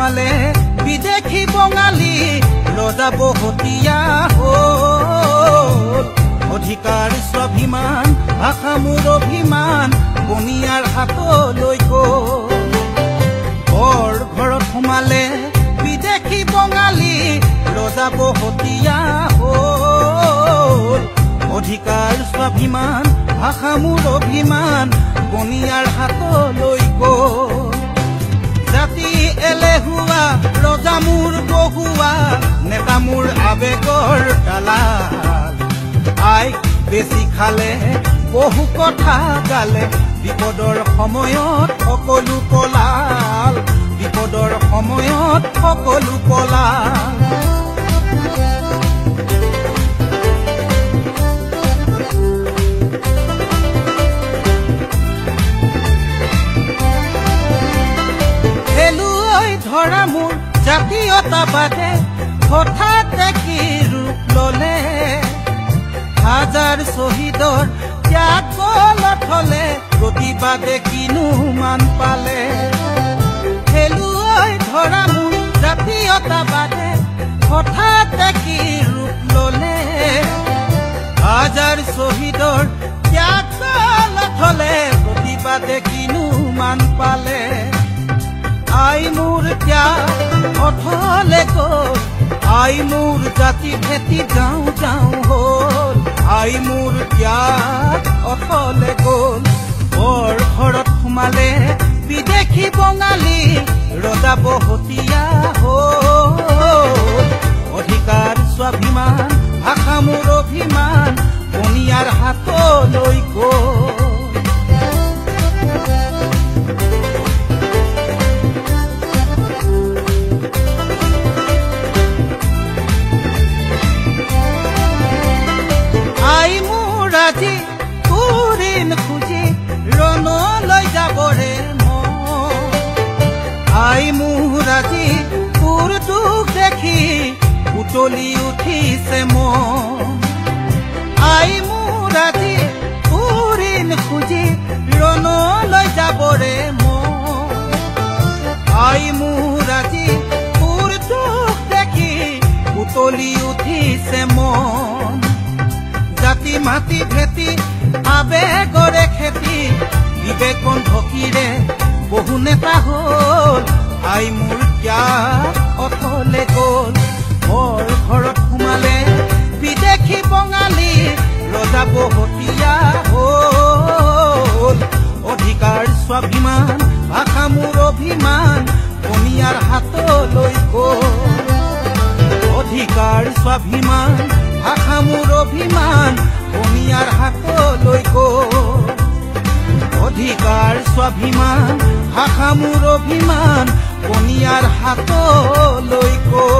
সোমালে বিদেশী বঙালী ৰজা বহতীয়া হ'ল অধিকাৰ স্বাভিমান ভাষা মোৰ অভিমান বনিয়াৰ হাতলৈ গ'ল ঘৰত সোমালে বিদেশী বঙালী ৰজা বহতীয়া হ'ল অধিকাৰ স্বাভিমান ভাষা মোৰ অভিমান বনিয়াৰ হাতলৈ গ'ল জাতি এলেহুৱা ৰজা মোৰ বহুৱা নেতা মোৰ আবেগৰ দালাল আই বেছি খালে বহু কথা গালে বিপদৰ সময়ত সকলো পলাল বিপদৰ সময়ত সকলো পলাল ধৰা মোৰ জাতীয়তাবাদে হঠাতে কি ৰূপ ললে হাজাৰ শ্বহীদৰ ত্যাগ গলত হলে প্ৰতিবাদে কিনো মান পালে খেলুৱৈ ধৰা মোৰ জাতীয়তাবাদে হঠাতে কি ৰূপ ললে হাজাৰ শ্বহীদৰ ত্যাগ গলত হলে প্ৰতিবাদে কিনো মান পালে আই মোৰ ত্যাগ অথলে গ'ল আই মোৰ জাতি ভেটি যাওঁ যাওঁ হ'ল আই মোৰ ত্যাগ অথলে গ'ল বৰ ঘৰত সোমালে বিদেশী বঙালী ৰজা বহতীয়া হ'ল অধিকাৰ স্বাভিমান ভাষা মোৰ অভিমান বনিয়াৰ হাতলৈ গ'ল আজি তোৰিন খুজি ৰণলৈ যাবৰে আই মোৰ আজি তোৰ দুখ দেখি উতলি উঠিছে আই মোৰ আজি তোৰিন খুজি ৰণলৈ যাবৰে আই মোৰ আজি তোৰ দুখ দেখি উতলি উঠিছে জাতি মাটি ভেটি আবেগৰে খেতি বিবেকন ঢকিৰে বহু নেতা হ'ল আই মোৰ ত্যাগ অথলে গ'ল বৰ ঘৰত সোমালে বিদেশী বঙালী ৰজা বহতীয়া হ'ল অধিকাৰ স্বাভিমান ভাষা মোৰ অভিমান বনিয়াৰ হাতলৈ গ'ল অধিকাৰ স্বাভিমান ভাষা মোৰ অভিমান বনিয়াৰ হাতলৈ গ'ল অধিকাৰ স্বাভিমান ভাষা মোৰ অভিমান বনিয়াৰ হাতলৈ গ'ল